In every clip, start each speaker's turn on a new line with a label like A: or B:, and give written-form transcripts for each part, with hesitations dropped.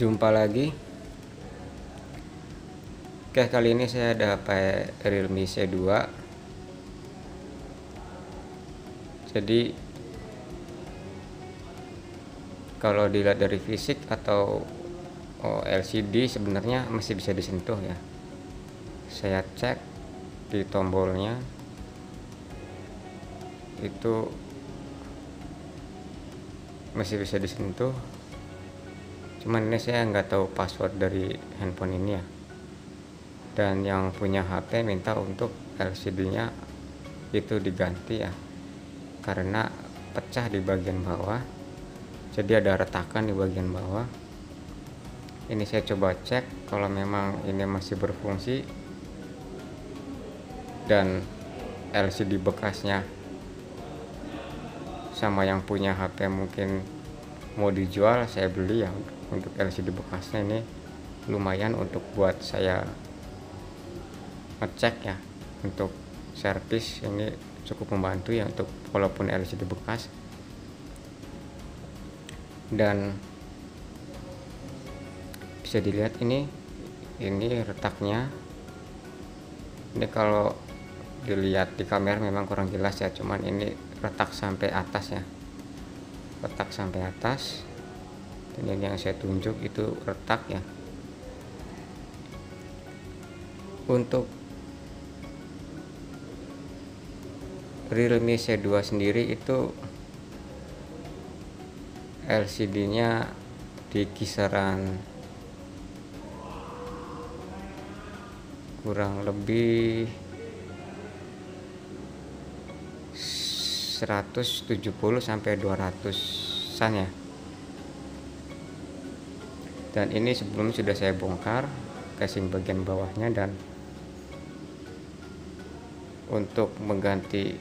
A: Jumpa lagi. Oke, kali ini saya dapat Realme C2. Jadi kalau dilihat dari fisik atau LCD sebenarnya masih bisa disentuh ya. Saya cek di tombolnya itu masih bisa disentuh. Cuman ini saya nggak tahu password dari handphone ini ya. Dan yang punya HP minta untuk LCD-nya itu diganti ya, karena pecah di bagian bawah, jadi ada retakan di bagian bawah. Ini saya coba cek kalau memang ini masih berfungsi dan LCD bekasnya sama yang punya HP mungkin mau dijual, saya beli ya. Untuk LCD bekasnya ini lumayan untuk buat saya ngecek ya, untuk servis ini cukup membantu ya, untuk walaupun LCD bekas. Dan bisa dilihat ini retaknya. Ini kalau dilihat di kamera memang kurang jelas ya, cuman ini retak sampai atas ya, retak sampai atas. Dan ini yang saya tunjuk itu retak ya. Untuk Realme C2 sendiri itu LCD-nya di kisaran kurang lebih 170 sampai 200-an ya. Dan ini sebelumnya sudah saya bongkar casing bagian bawahnya, dan untuk mengganti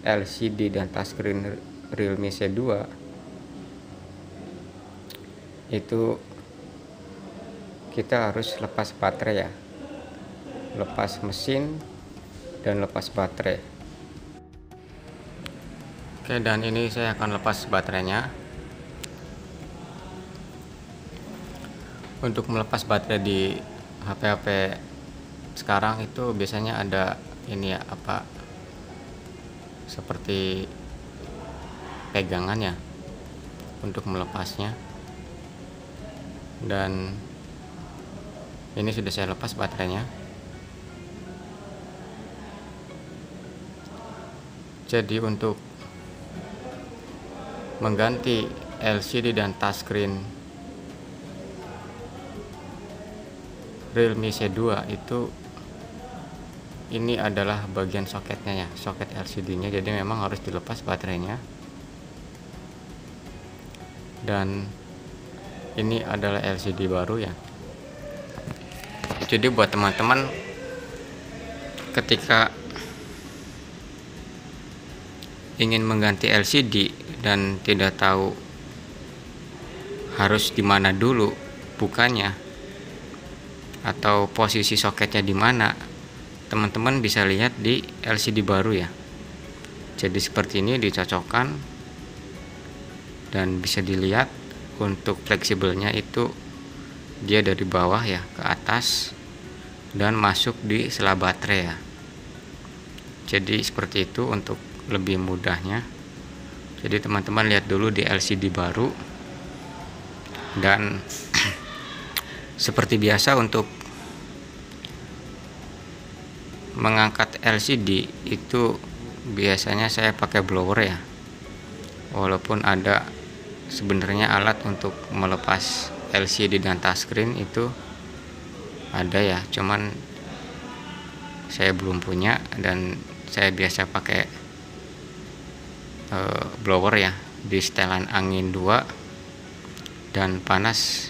A: LCD dan touchscreen Realme C2 itu kita harus lepas baterai ya, lepas mesin dan lepas baterai. Oke, dan ini saya akan lepas baterainya. Untuk melepas baterai di HP-HP sekarang itu biasanya ada ini ya, seperti pegangan ya untuk melepasnya. Dan ini sudah saya lepas baterainya. Jadi untuk mengganti LCD dan touchscreen Realme C2 itu ini adalah bagian soketnya ya, soket LCD-nya. Jadi memang harus dilepas baterainya. Dan ini adalah LCD baru ya. Jadi buat teman-teman ketika ingin mengganti LCD dan tidak tahu harus di mana dulu bukanya atau posisi soketnya di mana, teman-teman bisa lihat di LCD baru ya. Jadi seperti ini dicocokkan, dan bisa dilihat untuk fleksibelnya itu dia dari bawah ya ke atas dan masuk di sela baterai ya. Jadi seperti itu untuk lebih mudahnya. Jadi teman-teman lihat dulu di LCD baru. Dan seperti biasa untuk mengangkat LCD itu biasanya saya pakai blower ya. Walaupun ada sebenarnya alat untuk melepas LCD dan touchscreen itu ada ya, cuman saya belum punya, dan saya biasa pakai blower ya, di setelan angin 2 dan panas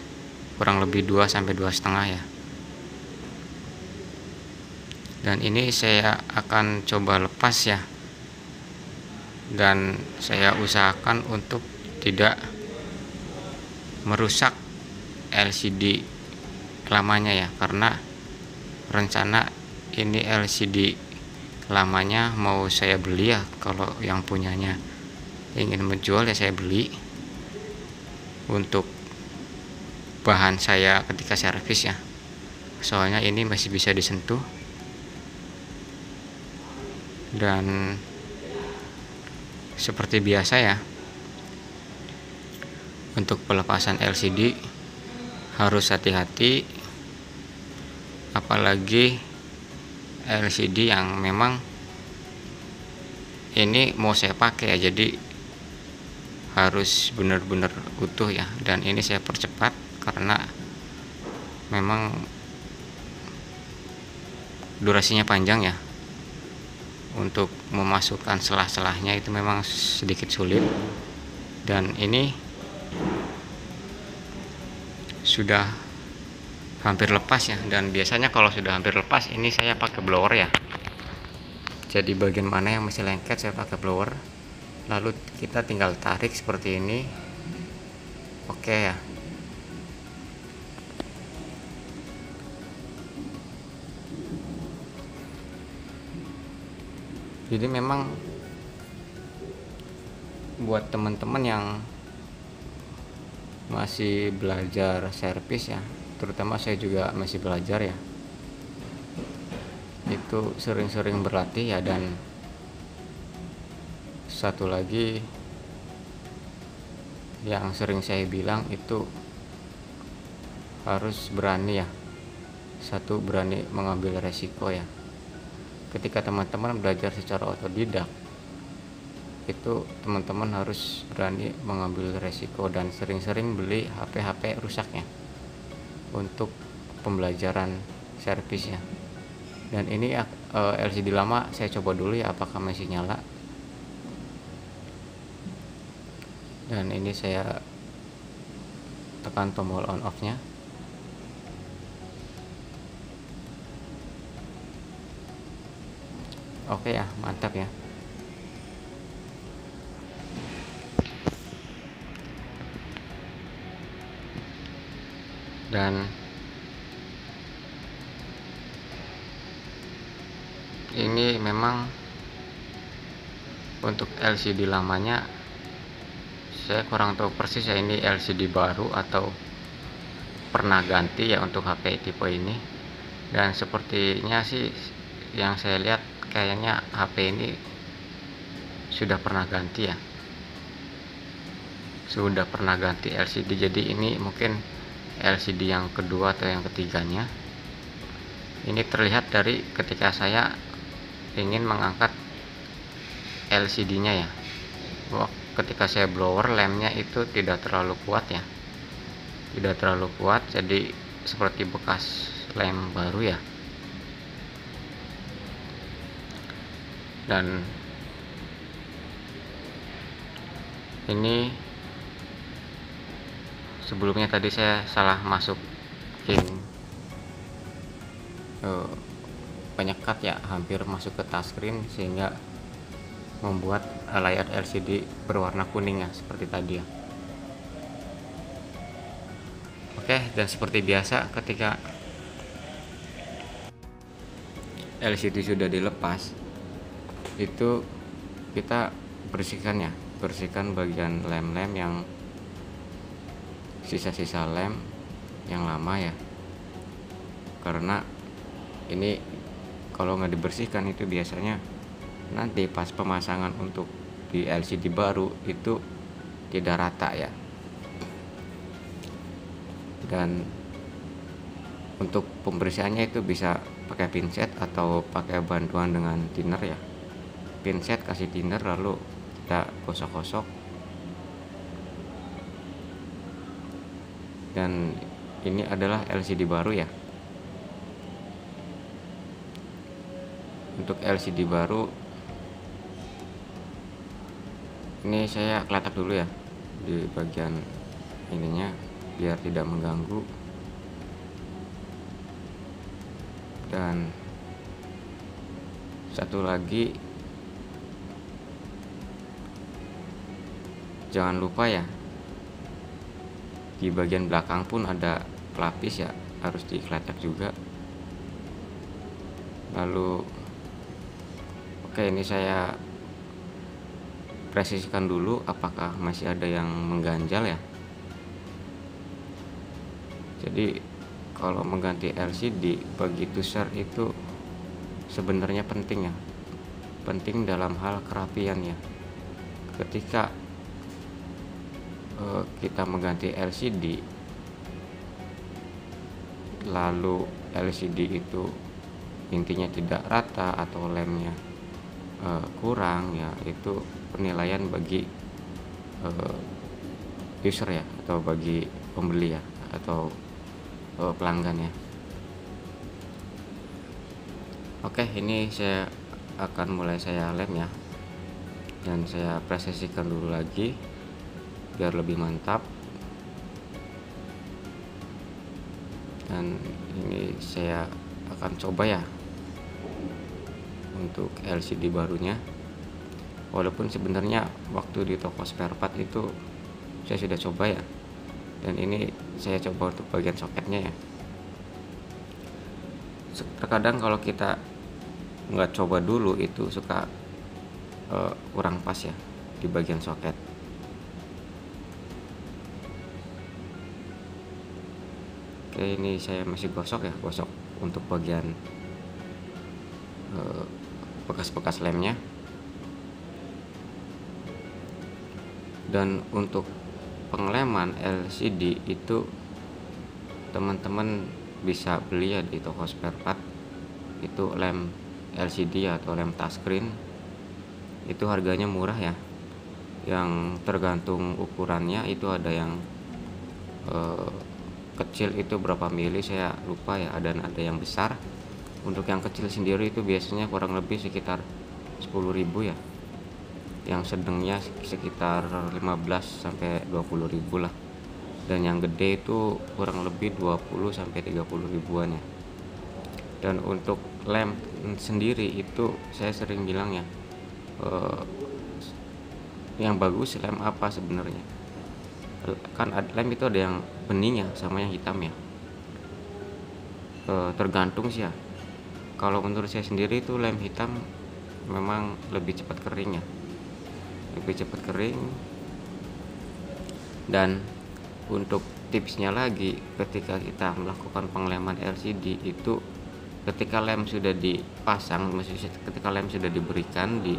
A: kurang lebih 2 sampai 2,5 ya. Dan ini saya akan coba lepas ya, dan saya usahakan untuk tidak merusak LCD lamanya ya, karena rencana ini LCD lamanya mau saya beli ya. Kalau yang punyanya ingin menjual ya saya beli untuk bahan saya ketika servis ya, soalnya ini masih bisa disentuh. Dan seperti biasa ya, untuk pelepasan LCD harus hati-hati, apalagi LCD yang memang ini mau saya pakai ya, jadi harus benar-benar utuh ya. Dan ini saya percepat karena memang durasinya panjang ya, untuk memasukkan selah-selahnya itu memang sedikit sulit. Dan ini sudah hampir lepas ya, dan biasanya kalau sudah hampir lepas ini saya pakai blower ya. Jadi bagian mana yang masih lengket saya pakai blower, lalu kita tinggal tarik seperti ini. Oke ya. Jadi memang buat teman-teman yang masih belajar servis ya, terutama saya juga masih belajar ya, itu sering-sering berlatih ya. Dan satu lagi yang sering saya bilang itu harus berani ya. Satu, berani mengambil resiko ya. Ketika teman-teman belajar secara otodidak, itu teman-teman harus berani mengambil resiko dan sering-sering beli HP-HP rusaknya untuk pembelajaran servis ya. Dan ini LCD lama saya coba dulu ya, apakah masih nyala. Dan ini saya tekan tombol on off nya. Oke ya, mantap ya. Dan ini memang untuk LCD lamanya saya kurang tahu persis ya, ini LCD baru atau pernah ganti ya untuk HP tipe ini. Dan sepertinya sih yang saya lihat kayaknya HP ini sudah pernah ganti ya, sudah pernah ganti LCD. Jadi ini mungkin LCD yang kedua atau yang ketiganya. Ini terlihat dari ketika saya ingin mengangkat LCD nya ya. Ketika saya blower, lemnya itu tidak terlalu kuat ya, tidak terlalu kuat, jadi seperti bekas lem baru ya. Dan ini sebelumnya tadi saya salah masukin penyekat ya, hampir masuk ke touchscreen sehingga membuat layar LCD berwarna kuning ya, seperti tadi ya. Oke, dan seperti biasa ketika LCD sudah dilepas, itu kita bersihkan ya, bersihkan bagian lem-lem yang sisa-sisa lem yang lama ya. Karena ini kalau nggak dibersihkan itu biasanya nanti pas pemasangan untuk di LCD baru itu tidak rata ya. Dan untuk pembersihannya itu bisa pakai pinset atau pakai bantuan dengan thinner ya. Pinset kasih thinner lalu kita gosok-gosok. Dan ini adalah LCD baru ya. Untuk LCD baru ini saya keletak dulu ya di bagian ininya biar tidak mengganggu. Dan satu lagi, jangan lupa ya, di bagian belakang pun ada pelapis ya, harus dikeletak juga. Lalu oke, ini saya presisikan dulu apakah masih ada yang mengganjal ya. Jadi kalau mengganti LCD bagi user itu sebenarnya penting ya, penting dalam hal kerapian ya. Ketika kita mengganti LCD lalu LCD itu intinya tidak rata atau lemnya kurang ya, itu penilaian bagi user ya, atau bagi pembeli ya, atau pelanggan ya. Oke, ini saya akan mulai saya lem ya, dan saya presisikan dulu lagi biar lebih mantap. Dan ini saya akan coba ya untuk LCD barunya, walaupun sebenarnya waktu di toko spare part itu saya sudah coba ya, dan ini saya coba untuk bagian soketnya ya. Terkadang kalau kita nggak coba dulu itu suka kurang pas ya di bagian soket. Oke, ini saya masih gosok ya, gosok untuk bagian bekas-bekas lemnya. Dan untuk pengeleman LCD itu teman-teman bisa beli ya di toko spare part. Itu lem LCD atau lem touchscreen itu harganya murah ya, yang tergantung ukurannya. Itu ada yang kecil itu berapa mili saya lupa ya, dan ada yang besar. Untuk yang kecil sendiri itu biasanya kurang lebih sekitar 10.000 ya, yang sedangnya sekitar 15 sampai 20.000 lah, dan yang gede itu kurang lebih 20 sampai 30 ribuan ya. Dan untuk lem sendiri itu saya sering bilang ya, yang bagus lem apa sebenarnya, kan lem itu ada yang bening ya sama yang hitam ya. Tergantung sih ya. Kalau menurut saya sendiri itu lem hitam memang lebih cepat kering ya, lebih cepat kering. Dan untuk tipsnya lagi, ketika kita melakukan pengeleman LCD itu, ketika lem sudah dipasang, maksudnya ketika lem sudah diberikan di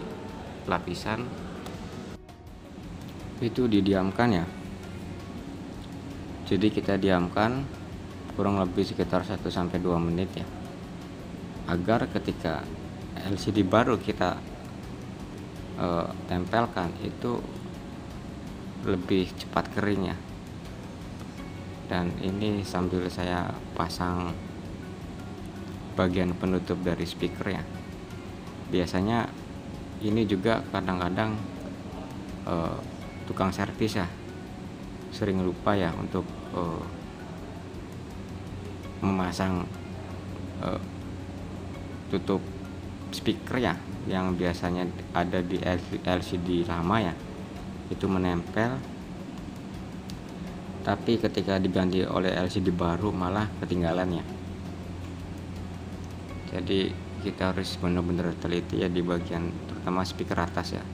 A: lapisan, itu didiamkan ya. Jadi kita diamkan kurang lebih sekitar 1 sampai 2 menit ya, agar ketika LCD baru kita tempelkan itu lebih cepat kering ya. Dan ini sambil saya pasang bagian penutup dari speaker ya. Biasanya ini juga kadang-kadang tukang servis ya sering lupa ya untuk memasang tutup speaker ya, yang biasanya ada di LCD lama ya, itu menempel. Tapi ketika diganti oleh LCD baru malah ketinggalan ya. Jadi kita harus benar-benar teliti ya di bagian terutama speaker atas ya,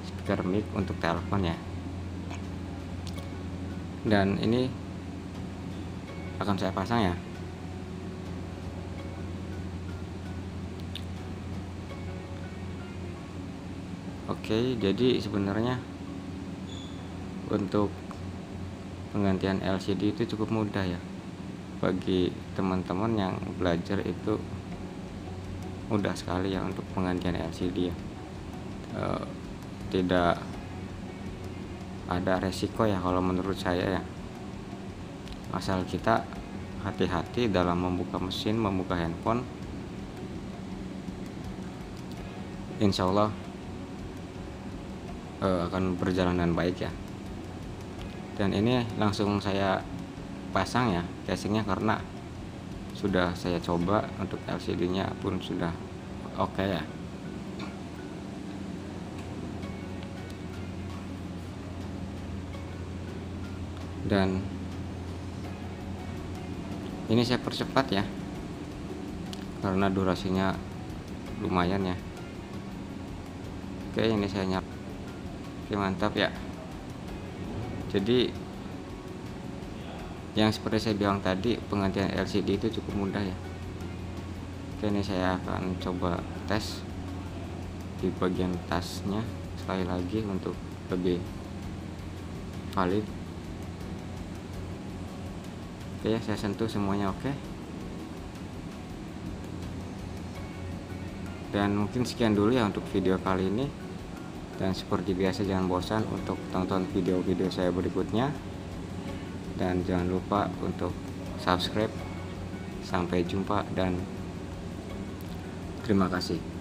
A: speaker mic untuk telepon ya. Dan ini akan saya pasang ya. Oke, jadi sebenarnya untuk penggantian LCD itu cukup mudah ya. Bagi teman-teman yang belajar itu mudah sekali ya untuk penggantian LCD ya. Tidak ada resiko ya kalau menurut saya ya. Asal kita hati-hati dalam membuka mesin, membuka handphone, insya Allah akan berjalan dengan baik ya. Dan ini langsung saya pasang ya casingnya, karena sudah saya coba untuk LCD nya pun sudah oke ya. Dan ini saya percepat ya karena durasinya lumayan ya. Oke, ini saya nyap. Oke, mantap ya. Jadi Yang seperti saya bilang tadi, penggantian LCD itu cukup mudah ya. Oke, ini saya akan coba tes di bagian tasnya sekali lagi untuk lebih valid. Oke, saya sentuh semuanya. Oke, dan mungkin sekian dulu ya untuk video kali ini, dan seperti biasa jangan bosan untuk tonton video-video saya berikutnya, dan jangan lupa untuk subscribe. Sampai jumpa dan terima kasih.